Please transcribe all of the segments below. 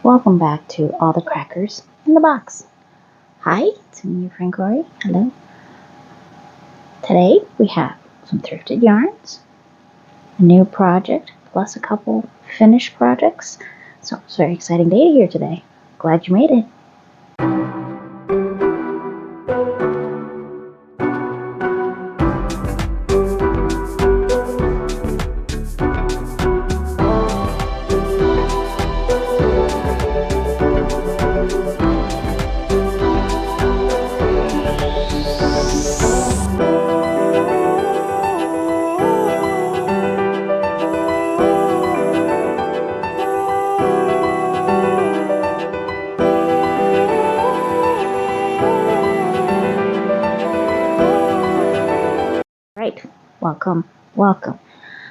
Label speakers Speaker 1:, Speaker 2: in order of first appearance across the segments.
Speaker 1: Welcome back to All the Crackers in the Box. Hi, it's me, your friend Corey. Hello. Today we have some thrifted yarns, a new project, plus a couple finished projects. So it's a very exciting day here today. Glad you made it. Right, welcome.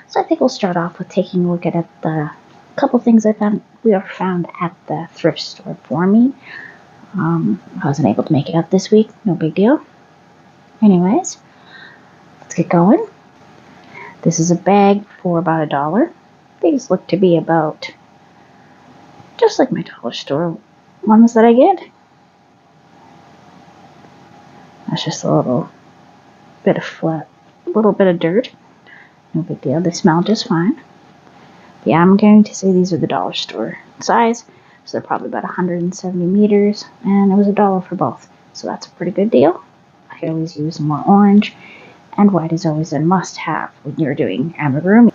Speaker 1: So I think we'll start off with taking a look at the couple things we found at the thrift store for me. I wasn't able to make it up this week, no big deal. Anyways, let's get going. This is a bag for about $1. These look to be about just like my dollar store ones that I get. That's just a little bit of dirt. No big deal. They smell just fine. But yeah, I'm going to say these are the dollar store size. So they're probably about 170 meters, and it was $1 for both. So that's a pretty good deal. I always use more orange, and white is always a must-have when you're doing amigurumi.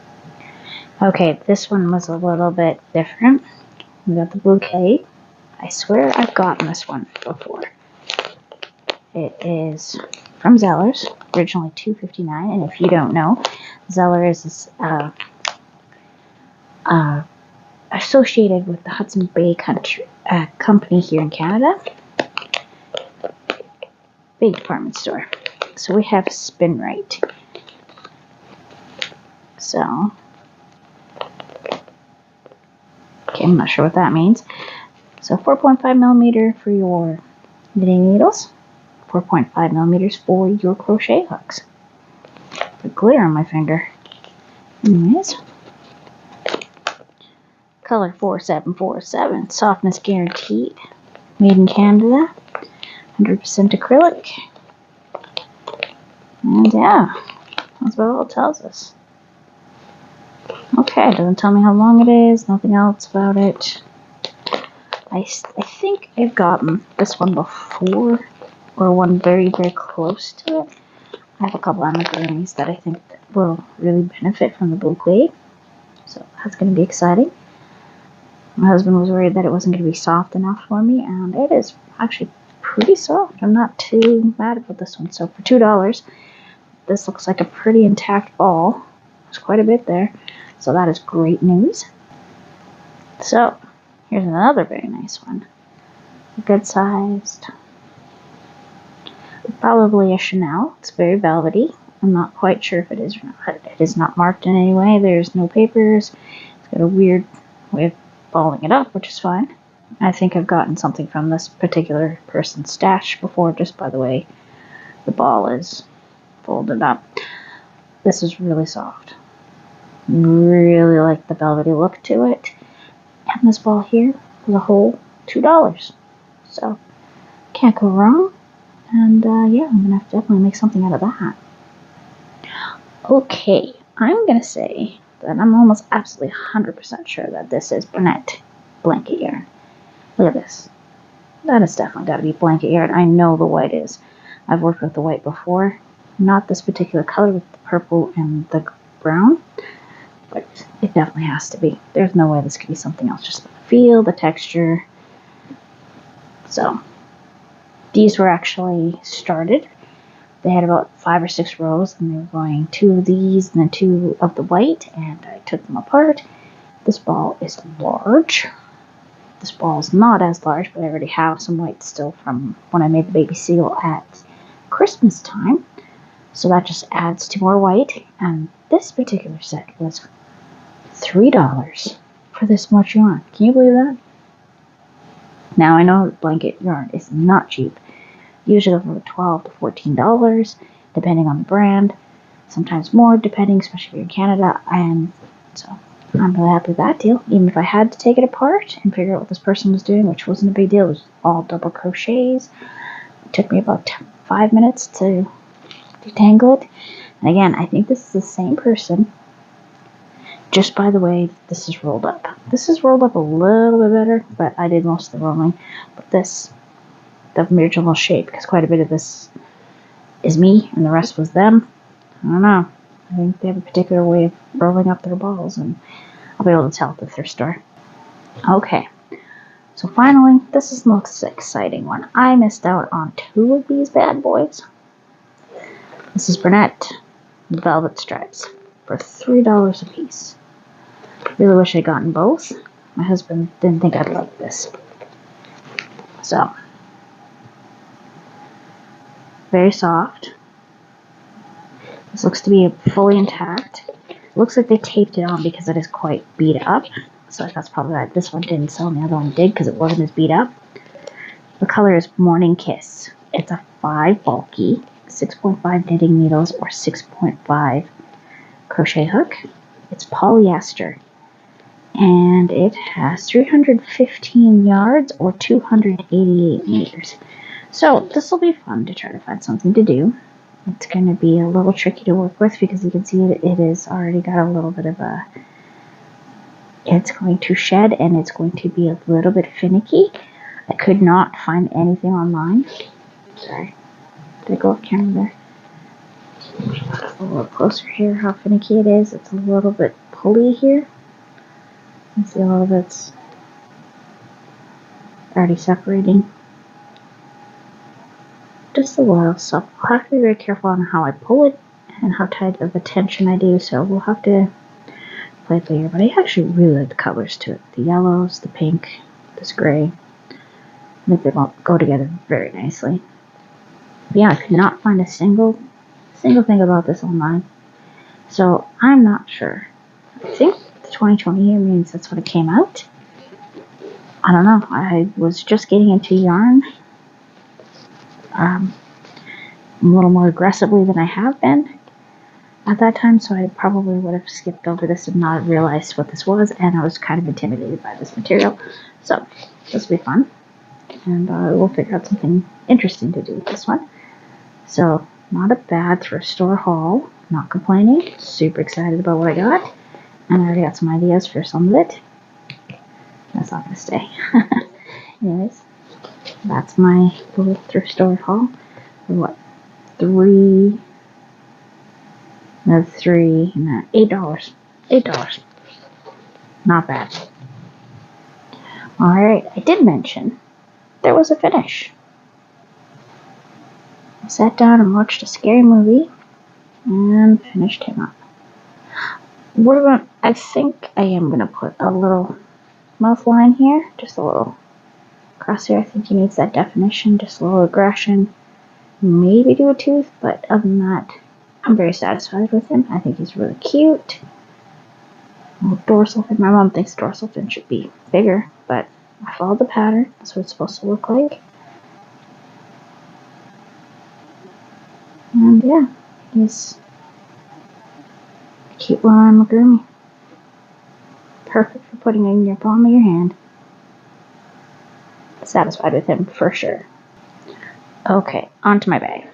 Speaker 1: Okay, this one was a little bit different. We got the bouquet. I swear I've gotten this one before. It is from Zeller's, originally $2.59, and if you don't know, Zeller is associated with the Hudson Bay Company here in Canada. Big department store. So we have Spin Right. So, okay, I'm not sure what that means. So 4.5 millimeter for your knitting needles, 4.5 millimeters for your crochet hooks. The glitter on my finger. Anyways, color 4747, softness guaranteed, made in Canada, 100% acrylic. And yeah, that's about all it tells us. Okay, it doesn't tell me how long it is, nothing else about it. I think I've gotten this one before, or one very, very close to it. I have a couple amigurumis that I think will really benefit from the bouquet, so that's going to be exciting. My husband was worried that it wasn't going to be soft enough for me, and it is actually pretty soft. I'm not too mad about this one. So for $2, this looks like a pretty intact ball. There's quite a bit there, so that is great news. So here's another very nice one. Good sized. Probably a Chanel. It's very velvety. I'm not quite sure if it is or not. It is not marked in any way. There's no papers. It's got a weird way of balling it up, which is fine. I think I've gotten something from this particular person's stash before, just by the way the ball is folded up. This is really soft. Really like the velvety look to it. And this ball here was a whole $2. So, can't go wrong. And yeah, I'm going to have to definitely make something out of that. Okay, I'm going to say that I'm almost absolutely 100% sure that this is Bernette blanket yarn. Look at this. That has definitely got to be blanket yarn. I know the white is. I've worked with the white before. Not this particular color with the purple and the brown, but it definitely has to be. There's no way this could be something else. Just the feel, the texture. So, these were actually started. They had about 5 or 6 rows, and they were going 2 of these and then 2 of the white, and I took them apart. This ball is large. This ball is not as large, but I already have some white still from when I made the baby seal at Christmas time. So that just adds to more white, and this particular set was $3 for this much yarn. Can you believe that? Now I know blanket yarn is not cheap. Usually for $12 to $14, depending on the brand. Sometimes more, depending, especially if you're in Canada. And so I'm really happy with that deal. Even if I had to take it apart and figure out what this person was doing, which wasn't a big deal, it was all double crochets. It took me about 5 minutes to detangle it. And again, I think this is the same person, just by the way this is rolled up. This is rolled up a little bit better, but I did most of the rolling. But this, the original shape, because quite a bit of this is me and the rest was them. I don't know. I think they have a particular way of rolling up their balls, and I'll be able to tell at the thrift store. Okay, so finally, this is the most exciting one. I missed out on 2 of these bad boys. This is Bernette Velvet Stripes for $3 a piece. Really wish I'd gotten both. My husband didn't think I'd like this. So, very soft. This looks to be fully intact. It looks like they taped it on because it is quite beat up. So that's probably why this one didn't sell and the other one did, because it wasn't as beat up. The color is Morning Kiss. It's a 5 bulky, 6.5 knitting needles or 6.5 crochet hook. It's polyester. And it has 315 yards or 288 meters. So this will be fun to try to find something to do. It's going to be a little tricky to work with because you can see it is already got a little bit of a... It's going to shed and it's going to be a little bit finicky. I could not find anything online. Sorry. Did I go off camera there? A little closer here how finicky it is. It's a little bit pulley here. You can see a little bit's already separating. Just a while, so I'll have to be very careful on how I pull it and how tight of a tension I do, so we'll have to play it later. But I actually really like the colors to it. The yellows, the pink, this gray. I think they all go together very nicely. But yeah, I could not find a single thing about this online. So I'm not sure. I think the 2020 year means that's when it came out. I don't know. I was just getting into yarn. A little more aggressively than I have been at that time, so I probably would have skipped over this and not realized what this was, and I was kind of intimidated by this material. So this will be fun, and we'll figure out something interesting to do with this one. So not a bad thrift store haul. Not complaining. Super excited about what I got, and I already got some ideas for some of it. That's not gonna stay. Anyways, that's my little thrift store haul. What? $8. $8. Not bad. Alright, I did mention there was a finish. I sat down and watched a scary movie and finished him up. I think I am going to put a little mouth line here, just a little across here. I think he needs that definition, just a little aggression. Maybe do a tooth, but other than that, I'm very satisfied with him. I think he's really cute. Dorsal fin. My mom thinks dorsal fin should be bigger, but I followed the pattern. That's what it's supposed to look like. And yeah, he's a cute little amigurumi. Perfect for putting in your palm of your hand. Satisfied with him for sure. Okay, onto my bag.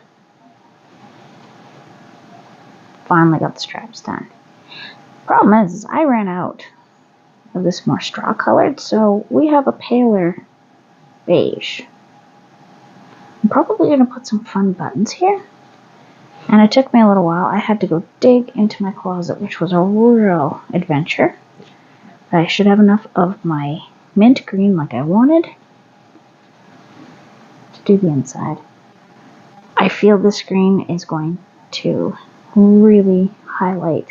Speaker 1: Finally got the straps done. Problem is I ran out of this more straw colored, so we have a paler beige. I'm probably going to put some fun buttons here. And it took me a little while. I had to go dig into my closet, which was a real adventure. But I should have enough of my mint green like I wanted to do the inside. I feel this green is going to really highlight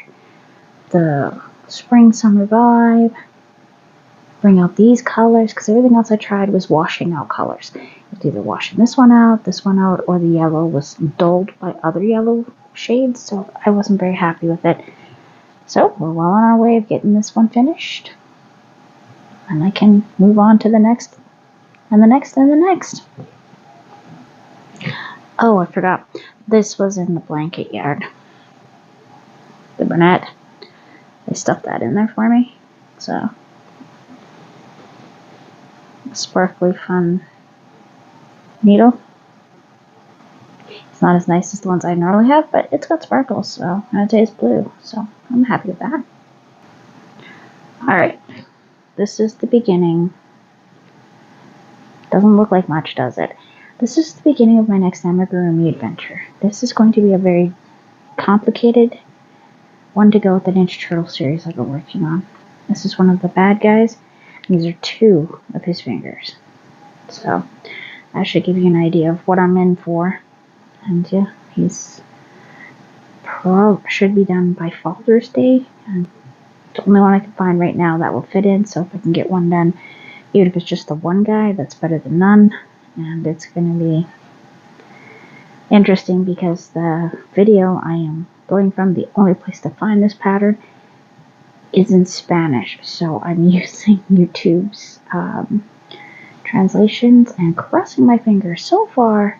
Speaker 1: the spring summer vibe, bring out these colors, because everything else I tried was washing out colors. It's either washing this one out, or the yellow was dulled by other yellow shades, so I wasn't very happy with it. So we're well on our way of getting this one finished, and I can move on to the next, and the next, and the next. Oh, I forgot. This was in the blanket yard. The Bernette. They stuffed that in there for me. So, sparkly, fun needle. It's not as nice as the ones I normally have, but it's got sparkles, so, and it tastes blue, so I'm happy with that. Alright, this is the beginning. Doesn't look like much, does it? This is the beginning of my next amigurumi adventure. This is going to be a very complicated one to go with the Ninja Turtle series I've been working on. This is one of the bad guys. These are 2 of his fingers. So, that should give you an idea of what I'm in for. And yeah, he's should be done by Father's Day. And it's the only one I can find right now that will fit in. So if I can get one done, even if it's just the one guy, that's better than none. And it's going to be interesting because the video I am going from, the only place to find this pattern is in Spanish. So I'm using YouTube's translations and crossing my fingers. So far,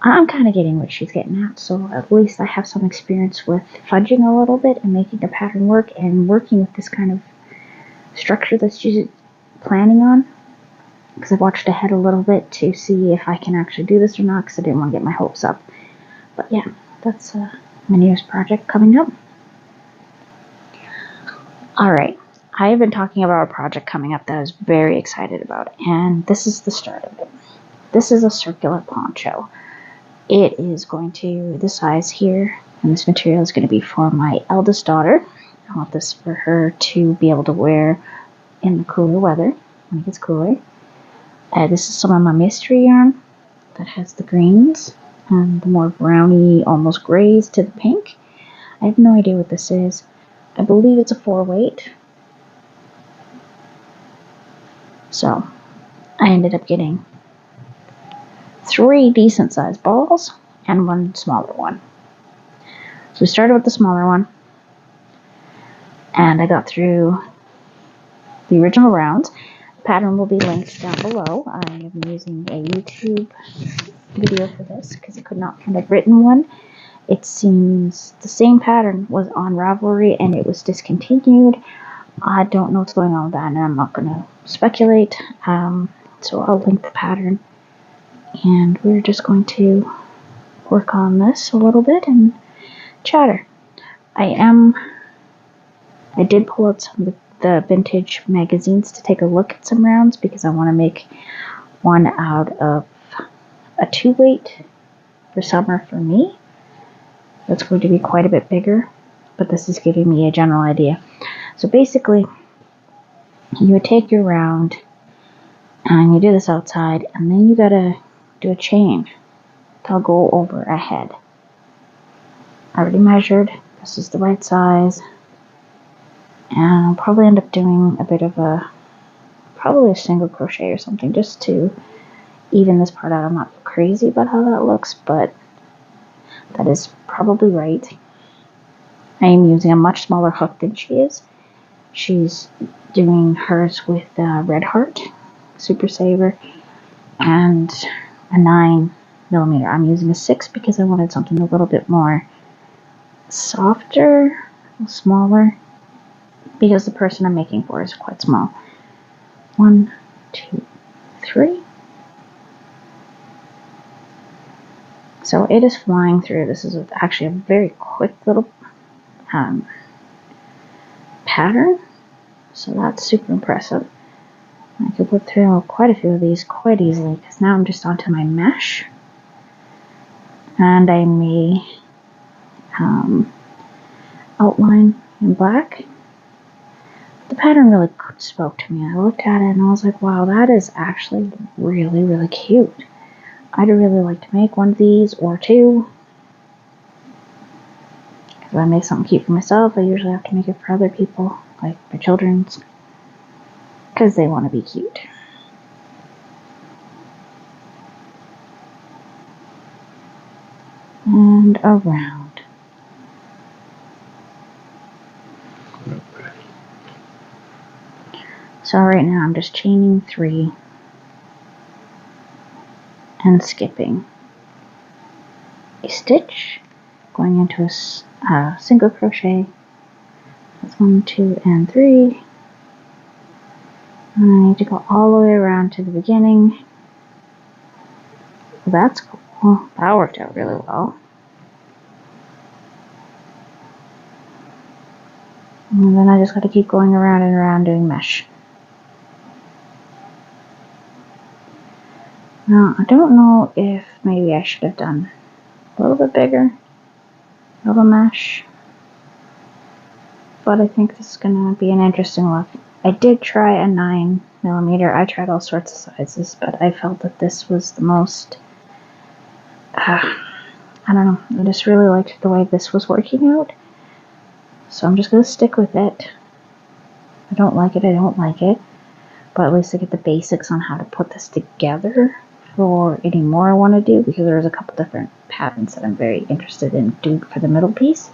Speaker 1: I'm kind of getting what she's getting at, so at least I have some experience with fudging a little bit and making the pattern work and working with this kind of structure that she's planning on, because I've watched ahead a little bit to see if I can actually do this or not, because I didn't want to get my hopes up. But yeah, that's my New Year's project coming up. Alright, I have been talking about a project coming up that I was very excited about, and this is the start of it. This is a circular poncho. It is going to, the size here, and this material is going to be for my eldest daughter. I want this for her to be able to wear in the cooler weather, when it gets cooler. This is some of my mystery yarn that has the greens and the more browny, almost grays to the pink. I have no idea what this is. I believe it's a 4-weight. So, I ended up getting 3 decent sized balls and 1 smaller one. So we started with the smaller one, and I got through the original rounds. The pattern will be linked down below. I am using a YouTube video for this because I could not find a written one. It seems the same pattern was on Ravelry and it was discontinued. I don't know what's going on with that, and I'm not going to speculate. So I'll link the pattern, and we're just going to work on this a little bit and chatter. I did pull out some of the vintage magazines to take a look at some rounds because I want to make one out of a 2-weight for summer for me. That's going to be quite a bit bigger, but this is giving me a general idea. So basically, you would take your round and you do this outside, and then you gotta do a chain that'll go over a head. I already measured. This is the right size. And I'll probably end up doing a bit of probably a single crochet or something just to even this part out. I'm not crazy about how that looks, but that is probably right. I am using a much smaller hook than she is. She's doing hers with Red Heart Super Saver and a 9mm. I'm using a 6 because I wanted something a little bit more softer, smaller, because the person I'm making for is quite small. 1, 2, 3. So it is flying through. This is actually a very quick little pattern, so that's super impressive. I could put through quite a few of these quite easily because now I'm just onto my mesh, and I may outline in black. The pattern really spoke to me. I looked at it and I was like, wow, that is actually really, really cute. I'd really like to make one of these or 2. If I make something cute for myself, I usually have to make it for other people, like my children's, because they want to be cute. And around. So right now I'm just chaining 3 and skipping a stitch, going into a single crochet. That's 1, 2, and 3. I need to go all the way around to the beginning. Well, that's cool. That worked out really well. And then I just got to keep going around and around doing mesh. Now, I don't know if maybe I should have done a little bit bigger of a mesh, but I think this is going to be an interesting look. I did try a 9mm. I tried all sorts of sizes, but I felt that this was the most, I don't know, I just really liked the way this was working out. So I'm just going to stick with it. I don't like it, but at least I get the basics on how to put this together for any more I want to do, because there's a couple different patterns that I'm very interested in doing for the middle piece.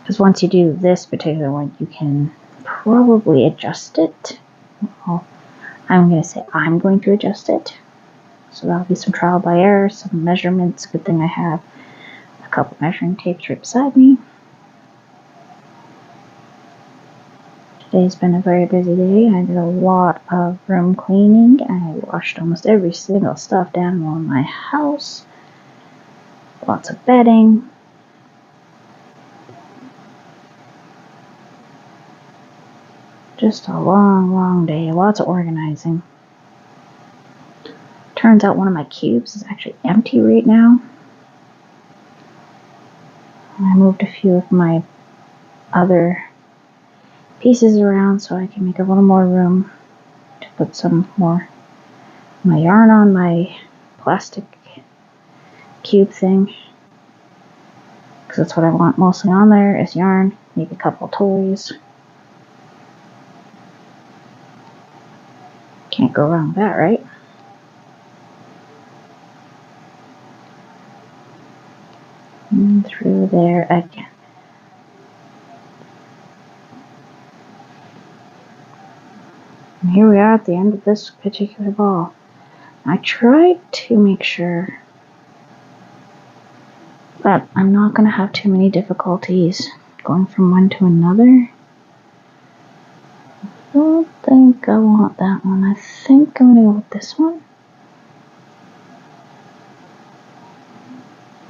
Speaker 1: Because once you do this particular one, you can probably adjust it. Well, I'm going to adjust it. So that'll be some trial by error, some measurements. Good thing I have a couple measuring tapes right beside me. Today's been a very busy day. I did a lot of room cleaning. I washed almost every single stuffed animal in my house. Lots of bedding. Just a long, long day. Lots of organizing. Turns out one of my cubes is actually empty right now. I moved a few of my other pieces around so I can make a little more room to put some more of my yarn on my plastic cube thing, because that's what I want mostly on there is yarn, maybe a couple toys. Can't go wrong with that, right? And through there again. And here we are at the end of this particular ball. I tried to make sure that I'm not going to have too many difficulties going from one to another. I don't think I want that one. I think I'm going to go with this one.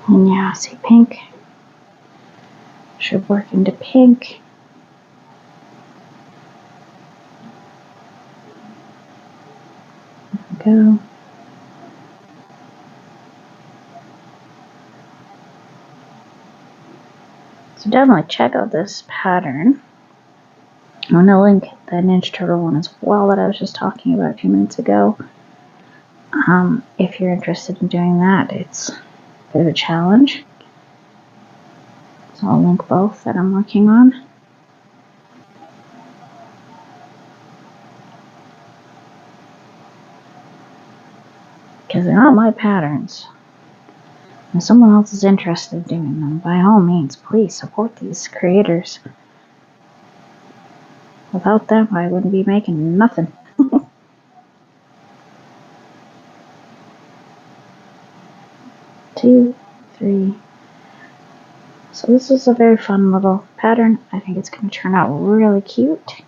Speaker 1: And yeah, see, pink should work into pink. There we go. So definitely check out this pattern. I'm going to link the Ninja Turtle one as well that I was just talking about a few minutes ago. If you're interested in doing that, it's a bit of a challenge. So I'll link both that I'm working on. Because they're not my patterns. If someone else is interested in doing them, by all means, please support these creators. Without them, I wouldn't be making nothing. 2, 3. So this is a very fun little pattern. I think it's going to turn out really cute.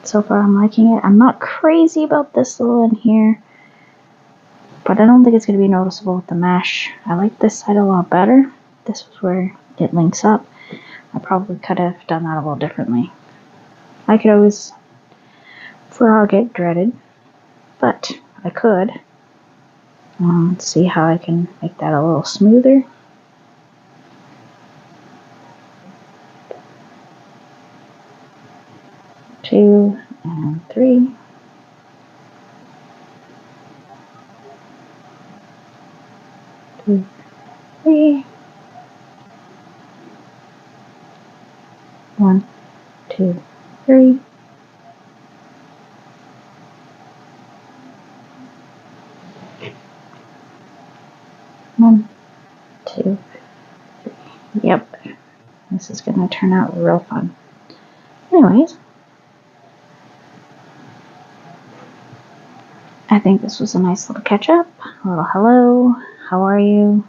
Speaker 1: So far I'm liking it. I'm not crazy about this little in here, but I don't think it's going to be noticeable with the mesh. I like this side a lot better. This was where it links up. I probably could have done that a little differently. I could always frog it, dreaded, but I could. See how I can make that a little smoother. Two and 3. Two, 3. 1, 2, 3. One, 2, 3. Yep. This is going to turn out real fun. Anyways, I think this was a nice little catch up. A little hello. How are you?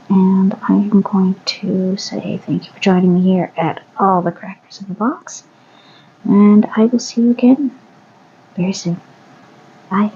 Speaker 1: And I am going to say thank you for joining me here at All the Crackers in the Box. And I will see you again very soon. Bye.